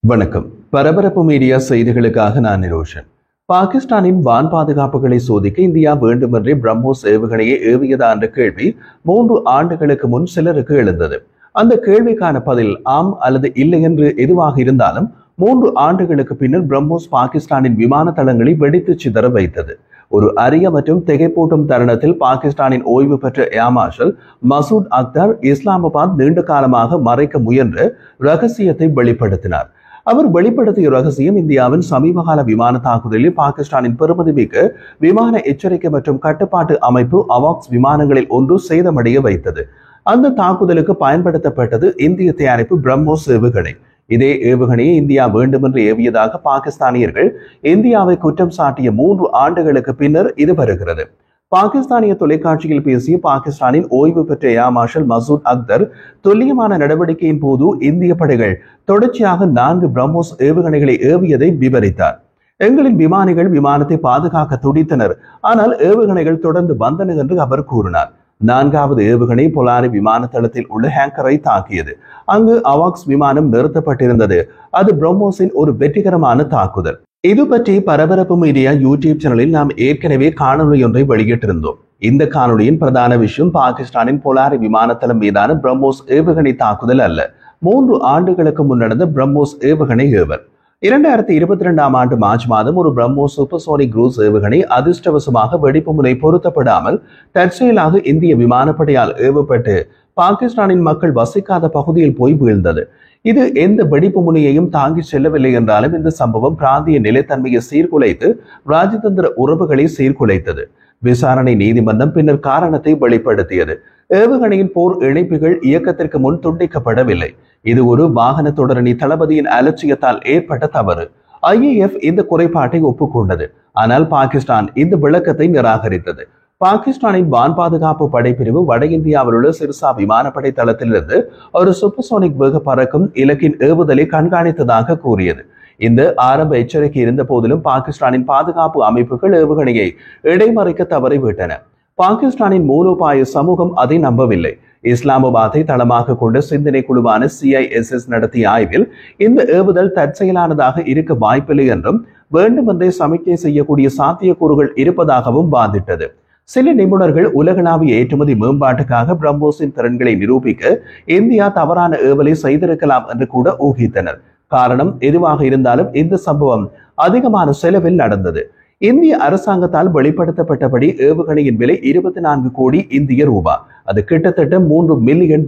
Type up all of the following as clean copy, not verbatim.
வணக்கம். பரபரப்பு மீடியா செய்திகளுக்காக நான் நிரோஷன். பாகிஸ்தானின் வான் பாதுகாப்புகளை சோதிக்க இந்தியா வேண்டுமென்றே பிரம்மோஸ் ஏவுகணையை ஏவியதா என்ற கேள்வி 3 ஆண்டுகளுக்கு முன் சிலருக்கு எழுந்தது. அந்த கேள்விக்கான பதில் ஆம் அல்லது இல்லை என்று எதுவாக இருந்தாலும் 3 ஆண்டுகளுக்கு பின்னர் பிரம்மோஸ் பாகிஸ்தானின் விமான தளங்களை வெடித்து சிதற வைத்தது. ஒரு அரிய மற்றும் திகைப்பூட்டும் தருணத்தில் பாகிஸ்தானின் ஓய்வு பெற்ற ஏர் மார்ஷல் மசூத் அக்தர் இஸ்லாமாபாத் நீண்ட காலமாக மறைக்க முயன்ற ரகசியத்தை வெளிப்படுத்தினார். அவர் வெளிப்படுத்திய ரகசியம் இந்தியாவின் சமீபகால விமான தாக்குதலில் பாகிஸ்தானின் பெருமதிமிக்க விமான எச்சரிக்கை மற்றும் கட்டுப்பாட்டு அமைப்பு அவாக்ஸ் விமானங்களில் ஒன்று சேதமடைய வைத்தது. அந்த தாக்குதலுக்கு பயன்படுத்தப்பட்டது இந்திய தயாரிப்பு பிரம்மோஸ் ஏவுகணை. இதே ஏவுகணையை இந்தியா வேண்டுமென்று ஏவியதாக பாகிஸ்தானியர்கள் இந்தியாவை குற்றம் சாட்டிய 3 ஆண்டுகளுக்கு பின்னர் இது வருகிறது. பாகிஸ்தானிய தொலைக்காட்சியில் பேசிய பாகிஸ்தானின் ஓய்வு பெற்ற ஏர் மார்ஷல் மசூத் அக்தர் துல்லியமான நடவடிக்கையின் போது இந்திய படைகள் தொடர்ச்சியாக 4 பிரம்மோஸ் ஏவுகணைகளை ஏவியதை விவரித்தார். எங்களின் விமானிகள் விமானத்தை பாதுகாக்க துடித்தனர், ஆனால் ஏவுகணைகள் தொடர்ந்து வந்தன என்று அவர் கூறினார். 4வது ஏவுகணை பொலாரி விமான தளத்தில் உள்ள ஹேங்கரை தாக்கியது. அங்கு அவாக்ஸ் விமானம் நிறுத்தப்பட்டிருந்தது. அது பிரம்மோஸின் ஒரு வெற்றிகரமான தாக்குதல். இது பற்றி பரபரப்பு மீடியா யூடியூப் சேனலில் நாம் ஏற்கனவே காணொலி ஒன்றை வெளியிட்டிருந்தோம். இந்த காணொலியின் பிரதான விஷயம் பாகிஸ்தானின் பொலாரி விமானத்தளம் மீதான பிரம்மோஸ் ஏவுகணை தாக்குதல் அல்ல, 3 ஆண்டுகளுக்கு முன் நடந்த பிரம்மோஸ் ஏவுகணை ஏவல். 2022 ஆண்டு மார்ச் மாதம் ஒரு பிரம்மோஸ் சூப்பர்சோனிக் குரூஸ் ஏவுகணை அதிர்ஷ்டவசமாக வெடிப்பு முனை பொருத்தப்படாமல் தற்செயலாக இந்திய விமானப்படையால் ஏவப்பட்டு பாகிஸ்தானின் மக்கள் வசிக்காத பகுதியில் போய் வீழ்ந்தது. இது எந்த வெடிப்பு முனையையும் தாங்கி செல்லவில்லை என்றாலும் இந்த சம்பவம் பிராந்திய நிலைத்தன்மையை சீர்குலைத்து ராஜதந்திர உறவுகளை சீர்குலைத்தது. விசாரணை நீதிமன்றம் பின்னர் காரணத்தை வெளிப்படுத்தியது. ஏவுகணையின் போர் இணைப்புகள் இயக்கத்திற்கு முன் துண்டிக்கப்படவில்லை. இது ஒரு வாகன தொடரணி தளபதியின் அலட்சியத்தால் ஏற்பட்ட தவறு. IAF இந்த குறைபாட்டை ஒப்புக்கொண்டது. ஆனால் பாகிஸ்தான் இந்த விளக்கத்தை நிராகரித்தது. பாகிஸ்தானின் வான் பாதுகாப்பு படைப்பிரிவு வட இந்தியாவில் உள்ள சிர்சா விமானப்படை தளத்திலிருந்து ஒரு சூப்பர்சோனிக் வேக பறக்கும் இலக்கின் ஏவுதலை கண்காணித்ததாக கூறியது. இந்த ஆரம்ப எச்சரிக்கை இருந்த போதிலும் பாகிஸ்தானின் பாதுகாப்பு அமைப்புகள் ஏவுகணையை இடைமறைக்க தவறிவிட்டன. பாகிஸ்தானின் மூலோபாய சமூகம் அதை நம்பவில்லை. இஸ்லாமாபாத்தை தளமாக கொண்ட சிந்தனை குழுவான CISS நடத்திய ஆய்வில் இந்த ஏவுதல் தற்செயலானதாக இருக்க வாய்ப்பில்லை என்றும் வேண்டுமென்றே சமிக்கை செய்யக்கூடிய சாத்தியக்கூறுகள் இருப்பதாகவும் வாதிட்டது. சில நிபுணர்கள் உலகளாவிய ஏற்றுமதி மேம்பாட்டுக்காக பிரம்மோஸின் திறன்களை நிரூபிக்க இந்தியா தவறான ஏவலை செய்திருக்கலாம் என்று கூட ஊகித்தனர். காரணம் எதுவாக இருந்தாலும் இந்த சம்பவம் அதிகமான செலவில் நடந்தது. இந்திய அரசாங்கத்தால் வெளிப்படுத்தப்பட்டபடி ஏவுகணையின் விலை 24 கோடி இந்திய ரூபாய். அது கிட்டத்தட்ட $3 மில்லியன்.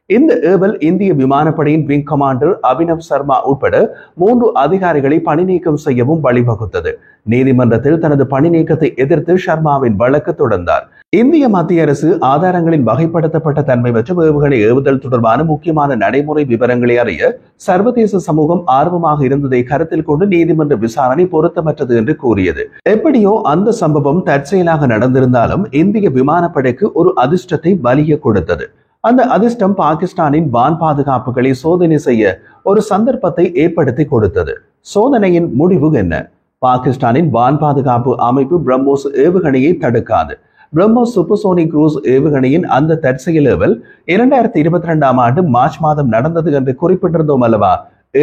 இந்த ஏவல் இந்திய விமானப்படையின் விங் கமாண்டர் அபினவ் சர்மா உட்பட 3 அதிகாரிகளை பணி நீக்கம் செய்யவும் வழிவகுத்தது. நீதிமன்றத்தில் தனது பணி நீக்கத்தை எதிர்த்து சர்மாவின் வழக்கு தொடர்ந்தார். இந்திய மத்திய அரசு ஆதாரங்களின் வகைப்படுத்தப்பட்ட தன்மை மற்றும் ஏவுகணை ஏவுதல் தொடர்பான முக்கியமான நடைமுறை விவரங்களை அறிய சர்வதேச சமூகம் ஆர்வமாக இருந்ததை கருத்தில் கொண்டு நீதிமன்ற விசாரணை பொருத்தமற்றது என்று கூறியது. எப்படியோ அந்த சம்பவம் தற்செயலாக நடந்திருந்தாலும் இந்திய விமானப்படைக்கு ஒரு அதிர்ஷ்டத்தை பலிய கொடுத்தது. அந்த அதிர்ஷ்டம் பாகிஸ்தானின் வான் பாதுகாப்புகளை சோதனை செய்ய ஒரு சந்தர்ப்பத்தை ஏற்படுத்தி கொடுத்தது. சோதனையின் முடிவு என்ன? பாகிஸ்தானின் வான் பாதுகாப்பு அமைப்பு பிரம்மோஸ் ஏவுகணையை தடுக்காது. பிரம்மோஸ் சூப்பர்சோனிக் குரூஸ் ஏவுகணையின் அந்த தற்செயல் ஏவல் 2022 ஆண்டு மார்ச் மாதம் நடந்தது என்று குறிப்பிட்டிருந்தோம் அல்லவா?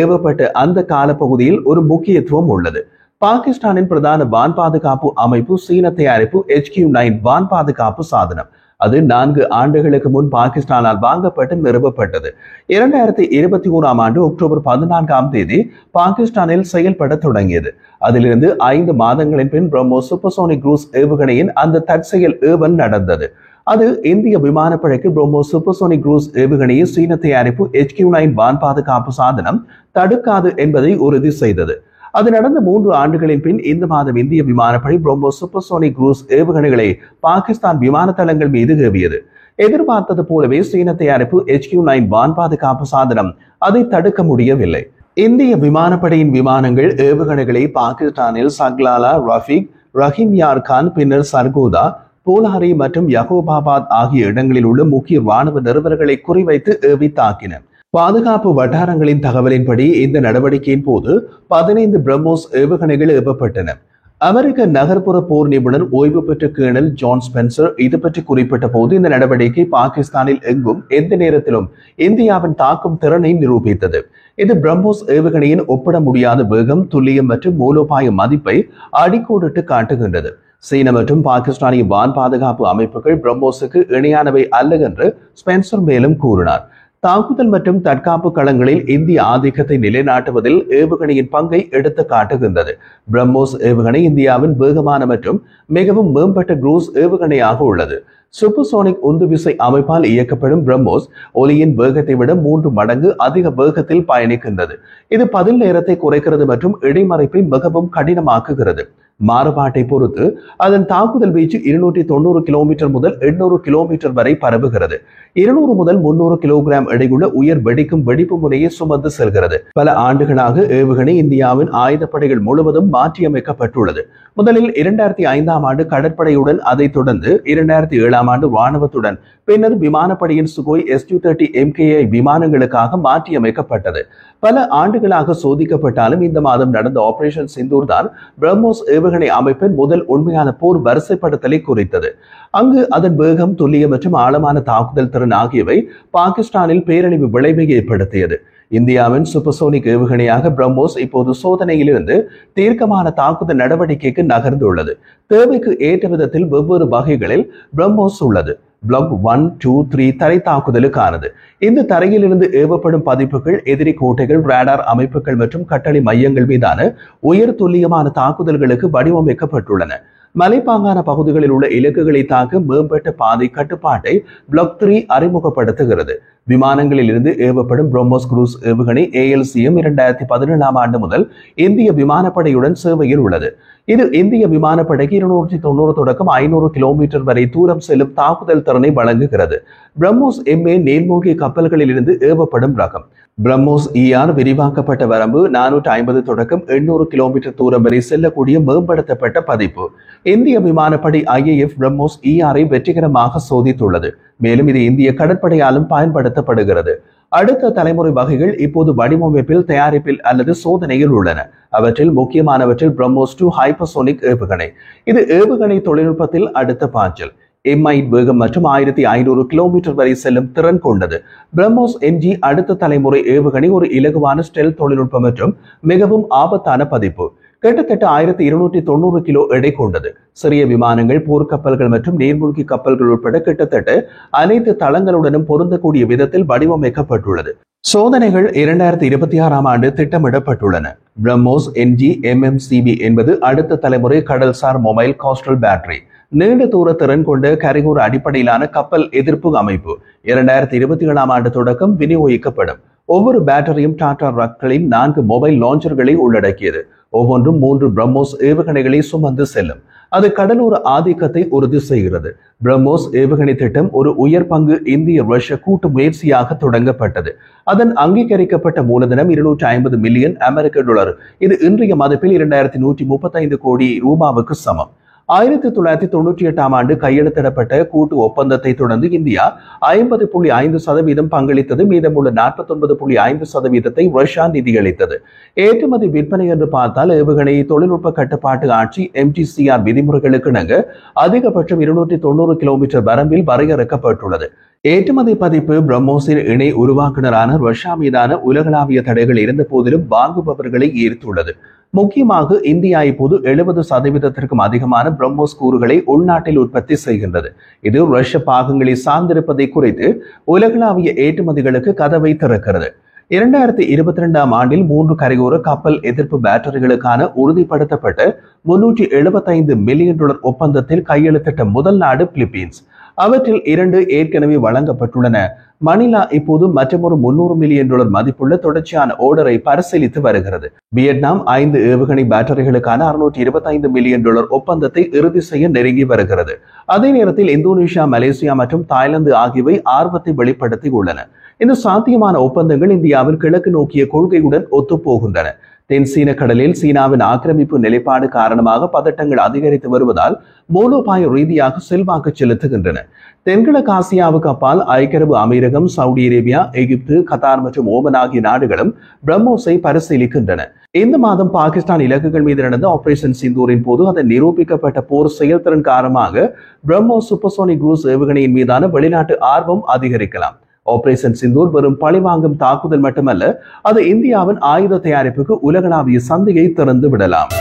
ஏவப்பட்ட அந்த காலப்பகுதியில் ஒரு முக்கியத்துவம் உள்ளது. பாகிஸ்தானின் பிரதான வான் பாதுகாப்பு அமைப்பு சீன தயாரிப்பு HQ-9 வான் பாதுகாப்பு சாதனம். அது 4 ஆண்டுகளுக்கு முன் பாகிஸ்தானால் வாங்கப்பட்டு நிறுவப்பட்டது. 2021 ஆண்டு அக்டோபர் 14 பாகிஸ்தானில் செயல்பட தொடங்கியது. அதிலிருந்து 5 மாதங்களின் பின் பிரம்மோஸ் சூப்பர்சோனிக் குரூஸ் ஏவுகணையின் அந்த தற்செயல் ஏவல் நடந்தது. அது இந்திய விமானப்படைக்கு பிரம்மோஸ் சூப்பர்சோனிக் குரூஸ் ஏவுகணையை சீன தயாரிப்பு HQ-9 வான் பாதுகாப்பு சாதனம் தடுக்காது என்பதை உறுதி செய்தது. அது நடந்த 3 ஆண்டுகளின் பின் இந்த மாதம் இந்திய விமானப்படை பிரம்மோஸ் சூப்பர்சோனிக் குரூஸ் ஏவுகணைகளை பாகிஸ்தான் விமான தளங்கள் மீது ஏவியது. எதிர்பார்த்தது போலவே சீன தயாரிப்பு HQ-9 வான் பாதுகாப்பு சாதனம் அதை தடுக்க முடியவில்லை. இந்திய விமானப்படையின் விமானங்கள் ஏவுகணைகளை பாகிஸ்தானில் சக்லாலா, ரஃபீக், ரஹீம் யார் கான், பின்னர் சர்கோதா, போலாரி மற்றும் யகோபாபாத் ஆகிய இடங்களில் உள்ள முக்கிய ராணுவ நிறுவனங்களை குறிவைத்து ஏவி தாக்கின. பாதுகாப்பு வட்டாரங்களின் தகவலின்படி இந்த நடவடிக்கையின் போது 15 பிரம்மோஸ் ஏவுகணைகள் ஏவப்பட்டன. அமெரிக்க நகர்ப்புற போர் நிபுணர் ஓய்வு பெற்ற கேர்னல் ஜான் ஸ்பென்சர் இது பற்றி குறிப்பிட்ட போது இந்த நடவடிக்கை பாகிஸ்தானில் எங்கும் எந்த நேரத்திலும் இந்தியாவின் தாக்கும் திறனை நிரூபித்தது. இது பிரம்மோஸ் ஏவுகணையின் ஒப்பிட முடியாத வேகம், துல்லியம் மற்றும் மூலோபாய மதிப்பை அடிக்கோடிட்டு காட்டுகின்றது. சீன மற்றும் பாகிஸ்தானிய வான் பாதுகாப்பு அமைப்புகள் பிரம்மோஸுக்கு இணையானவை அல்ல என்று ஸ்பென்சர் மேலும் கூறினார். தாக்குதல் மற்றும் தற்காப்பு களங்களில் இந்திய ஆதிக்கத்தை நிலைநாட்டுவதில் ஏவுகணையின் பங்கை எடுத்து காட்டுகின்றது. பிரம்மோஸ் ஏவுகணை இந்தியாவின் வேகமான மற்றும் மிகவும் மேம்பட்ட குரூஸ் ஏவுகணையாக உள்ளது. சூப்பர்சோனிக் உந்துவிசை அமைப்பால் இயக்கப்படும் பிரம்மோஸ் ஒலியின் வேகத்தை விட 3 மடங்கு அதிக வேகத்தில் பயணிக்கின்றது. இது பதில் நேரத்தை குறைக்கிறது மற்றும் இடைமறைப்பை மிகவும் கடினமாக்குகிறது. மாறுபாட்டை பொறுத்து அதன் தாக்குதல் வீச்சு 290 கிலோமீட்டர் முதல் 800 கிலோமீட்டர் வரை பரவுகிறது. 200 முதல் 300 கிலோகிராம் எடையுள்ள உயர் வெடிக்கும் வெடிப்பு முனையை சுமந்து செல்கிறது. பல ஆண்டுகளாக ஏவுகணை இந்தியாவின் ஆயுதப்படைகள் முழுவதும் மாற்றியமைக்கப்பட்டுள்ளது. முதலில் 2005ஆம் ஆண்டு கடற்படையுடன், அதைத் தொடர்ந்து 2007ஆம் ஆண்டு ராணுவத்துடன், பின்னர் விமானப்படையின் சுகோய் Su-30 MKI விமானங்களுக்காக மாற்றியமைக்கப்பட்டது. பல ஆண்டுகளாக சோதிக்கப்பட்டாலும் இந்த மாதம் நடந்த ஆபரேஷன் சிந்தூர் தான் பிரம்மோஸ் ஏவுகணை அமைப்பின் முதல் உண்மையான போர் வரிசைப்படுத்தலை குறித்தது. அங்கு அதன் வேகம், துல்லியம் மற்றும் ஆழமான தாக்குதல் திறன் ஆகியவை பாகிஸ்தானில் பேரழிவு விளைவை ஏற்படுத்தியது. இந்தியாவின் சூப்பர்சோனிக் ஏவுகணையாக பிரம்மோஸ் இப்போது சோதனையிலிருந்து தீர்க்கமான தாக்குதல் நடவடிக்கைக்கு நகர்ந்துள்ளது. தேவைக்கு ஏற்ற விதத்தில் வெவ்வேறு வகைகளில் பிரம்மோஸ் உள்ளது. பிளாக் 1, 2, 3 தரை தாக்குதலுக்கானது. இந்த தரையிலிருந்து ஏவப்படும் பதிப்புகள் எதிரி கோட்டைகள், ரேடார் அமைப்புகள் மற்றும் கட்டளை மையங்கள் மீதான உயர் துல்லியமான தாக்குதல்களுக்கு வடிவமைக்கப்பட்டுள்ளன. மலைப்பாங்கான பகுதிகளில் உள்ள இலக்குகளை தாக்க மேம்பட்ட பாதை கட்டுப்பாட்டை பிளாக் 3 அறிமுகப்படுத்துகிறது. விமானங்களில் இருந்து ஏவப்படும் பிரம்மோஸ் குரூஸ் ஏவுகணை ALCM 2017ஆம் ஆண்டு முதல் இந்திய விமானப்படையுடன் சேவையில் உள்ளது. இது இந்திய விமானப்படைக்கு 290 தொடக்கம் 500 கிலோமீட்டர் வரை தூரம் செல்லும் தாக்குதல் திறனை வழங்குகிறது. பிரம்மோஸ் MA நீர்மூழ்கி கப்பல்களில் இருந்து ஏவப்படும் ரகம். பிரம்மோஸ் ER விரிவாக்கப்பட்ட வரம்பு 450 தொடக்கம் 800 கிலோமீட்டர் தூரம் வரை செல்லக்கூடிய மேம்படுத்தப்பட்ட பதிப்பு. இந்திய விமானப்படை IAF பிரம்மோஸ் ER-ஐ வெற்றிகரமாக சோதித்துள்ளது. மேலும் இது இந்திய கடற்படையாலும் பயன்படுத்தப்படுகிறது. அடுத்த தலைமுறை வகைகள் இப்போது வடிவமைப்பில், தயாரிப்பில் அல்லது சோதனையில் உள்ளன. அவற்றில் முக்கியமானவற்றில் பிரம்மோஸ் 2 ஹைப்பர்சோனிக் ஏவுகணை. இது ஏவுகணை தொழில்நுட்பத்தில் அடுத்த பாய்ச்சல். எம்ஐட் வேகம் மற்றும் 1500 கிலோமீட்டர் வரை செல்லும் திறன் கொண்டது. பிரம்மோஸ் NG அடுத்த தலைமுறை ஏவுகணை ஒரு இலகுவான ஸ்டெல் தொழில்நுட்பம் மற்றும் மிகவும் ஆபத்தான பதிப்பு. கிட்டத்தட்ட 1290 கிலோ எடை கொண்டது. சிறிய விமானங்கள், போர்க்கப்பல்கள் மற்றும் நீர்மூழ்கி கப்பல்கள் உட்பட கிட்டத்தட்ட அனைத்து தளங்களுடனும் பொருந்தக்கூடிய விதத்தில் வடிவமைக்கப்பட்டுள்ளது. சோதனைகள் 2026ஆம் ஆண்டு திட்டமிடப்பட்டுள்ளன. பிரம்மோஸ் NG MMCB என்பது அடுத்த தலைமுறை கடல்சார் மொபைல் கோஸ்டல் பேட்டரி. நீண்ட தூர திறன் கொண்ட கரிகோர அடிப்படையிலான கப்பல் எதிர்ப்பு அமைப்பு 2027ஆம் ஆண்டு தொடக்கம் விநியோகிக்கப்படும். ஒவ்வொரு பேட்டரியும் டாடா ராக்களின் 4 மொபைல் லான்ச்சர்களை உள்ளடக்கியது. ஒவ்வொன்றும் 3 பிரம்மோஸ் ஏவுகணைகளை சுமந்து செல்லும். அது கடலோர ஆதிக்கத்தை உறுதி செய்கிறது. பிரம்மோஸ் ஏவுகணை திட்டம் ஒரு உயர் பங்கு இந்திய ரஷ்ய கூட்டு முயற்சியாக தொடங்கப்பட்டது. அதன் அங்கீகரிக்கப்பட்ட மூலதனம் 250 மில்லியன் அமெரிக்க டாலர். இது இன்றைய மதிப்பில் 2135 கோடி ரூபாவுக்கு சமம். 1998ஆம் ஆண்டு கையெழுத்திடப்பட்ட கூட்டு ஒப்பந்தத்தை தொடர்ந்து இந்தியா 50.5% பங்களித்தது. மீதமுள்ள 49.5% ரஷ்யா நிதியளித்தது. ஏற்றுமதி விற்பனை என்று பார்த்தால் ஏவுகணை தொழில்நுட்ப கட்டுப்பாட்டு ஆட்சி MTCR விதிமுறைகளுக்கு இணங்க அதிகபட்சம் 290 கிலோமீட்டர் வரம்பில் வரையறுக்கப்பட்டுள்ளது. ஏற்றுமதி பதிப்பு பிரம்மோஸின் இணை உருவாக்குனரான ரஷ்யா மீதான உலகளாவிய தடைகள் இருந்த போதிலும் வாங்குபவர்களை ஈர்த்துள்ளது. முக்கியமாக இந்தியா இப்போது 70%க்கும் அதிகமான பிரம்மோஸ் கூறுகளை உள்நாட்டில் உற்பத்தி செய்கின்றது. இது ரஷ்ய பாகங்களை சார்ந்திருப்பதை குறைத்து உலகளாவிய ஏற்றுமதிகளுக்கு கதவை திறக்கிறது. 2022ஆம் ஆண்டில் 3 கரையோர கப்பல் எதிர்ப்பு பேட்டரிகளுக்கான உறுதிப்படுத்தப்பட்ட $375 மில்லியன் ஒப்பந்தத்தில் கையெழுத்திட்ட முதல் நாடு பிலிப்பீன்ஸ். அவற்றில் 2 ஏற்கனவே வழங்கப்பட்டுள்ளன. மணிலா இப்போது மற்றொரு $300 மில்லியன் மதிப்புள்ள தொடர்ச்சியான ஓர்டரை பரிசீலித்து வருகிறது. வியட்நாம் 5 ஏவுகணை பேட்டரிகளுக்கான $625 மில்லியன் ஒப்பந்தத்தை இறுதி செய்ய நெருங்கி வருகிறது. அதே நேரத்தில் இந்தோனேஷியா, மலேசியா மற்றும் தாய்லாந்து ஆகியவை ஆர்வத்தை வெளிப்படுத்தி உள்ளன. இந்த சாத்தியமான ஒப்பந்தங்கள் இந்தியாவின் கிழக்கு நோக்கிய கொள்கையுடன் ஒத்துப்போகின்றன. தென் சீன கடலில் சீனாவின் ஆக்கிரமிப்பு நிலைப்பாடு காரணமாக பதட்டங்கள் அதிகரித்து வருவதால் மூலோபாய ரீதியாக செல்வாக்கு செலுத்துகின்றன. தென்கிழக்கு ஆசியாவுக்கு அப்பால் ஐக்கிய அரபு அமீரகம், சவுதி அரேபியா, எகிப்து, கத்தார் மற்றும் ஓமன் ஆகிய நாடுகளும் பிரம்மோஸை பரிசீலிக்கின்றன. இந்த மாதம் பாகிஸ்தான் இலக்குகள் மீது நடந்த ஆபரேஷன் சிந்தூரின் போது அதன் நிரூபிக்கப்பட்ட போர் செயல்திறன் காரணமாக பிரம்மோஸ் சூப்பர்சோனிக் குரூஸ் ஏவுகணையின் மீதான வெளிநாட்டு ஆர்வம் அதிகரிக்கலாம். ஆபரேஷன் சிந்தூர் வெறும் பழிவாங்கும் தாக்குதல் மட்டுமல்ல, அது இந்தியாவின் ஆயுத தயாரிப்புக்கு உலகளாவிய சந்தையை திறந்து விடலாம்.